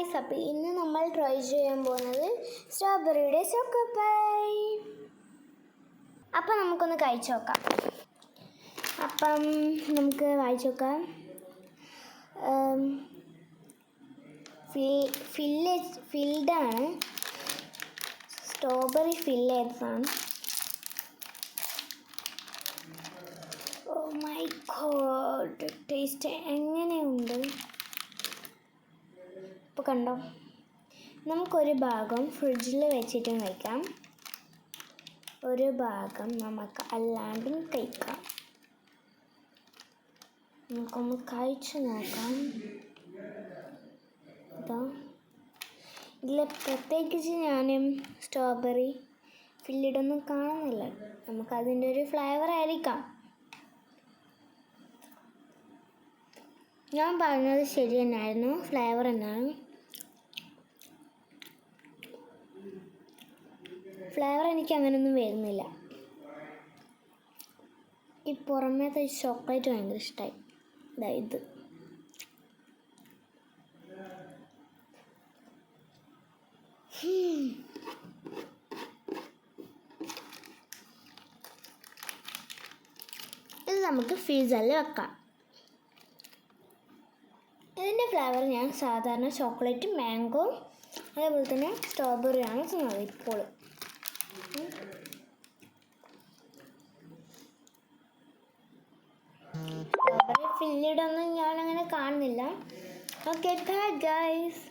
Guys, അപ്പോൾ ഇന്ന് നമ്മൾ ട്രൈ ചെയ്യാൻ പോകുന്നത് സ്ട്രോബെറിയുടെ ചോക്കോ പൈ. അപ്പം നമുക്കൊന്ന് കഴിച്ചു നോക്കാം. അപ്പം നമുക്ക് വായിച്ചു നോക്കാം. ഫിൽഡാണ്, സ്ട്രോബെറി ഫില്ല് ചെയ്തതാണ്. ഓ മൈ ഗോഡ്, ടേസ്റ്റ് എങ്ങനെയുണ്ട് ഇപ്പോൾ കണ്ടോ. നമുക്കൊരു ഭാഗം ഫ്രിഡ്ജിൽ വെച്ചിട്ടും കഴിക്കാം, ഒരു ഭാഗം നമുക്ക് അല്ലാണ്ടും കഴിക്കാം. നമുക്കൊന്ന് കഴിച്ചു നോക്കാം. ഇതാ, ഇതിൽ പ്രത്യേകിച്ച് ഞാൻ സ്ട്രോബെറി ഫില്ലിഡൊന്നും കാണുന്നില്ല. നമുക്കതിൻ്റെ ഒരു ഫ്ലേവർ ആയിരിക്കാം. ഞാൻ പറഞ്ഞത് ശരി തന്നെയായിരുന്നു, ഫ്ലേവർ തന്നെയാണ്. ഫ്ലേവർ എനിക്ക് അങ്ങനെയൊന്നും വരുന്നില്ല. ഈ പുറമേത്തെ ചോക്ലേറ്റ് ഭയങ്കര ഇഷ്ടമായി. ഇത് ഇത് നമുക്ക് ഫ്രീസറിൽ വെക്കാം. ഇതിൻ്റെ ഫ്ലേവർ ഞാൻ സാധാരണ ചോക്ലേറ്റ്, മാംഗോ, അതേപോലെ തന്നെ സ്ട്രോബെറിയാണ് തിന്നത് ഇപ്പോൾ. സ്ട്രോബെറി ഫില്ലിഡൊന്നും ഞാനങ്ങനെ കാണുന്നില്ല. Okay, bye guys.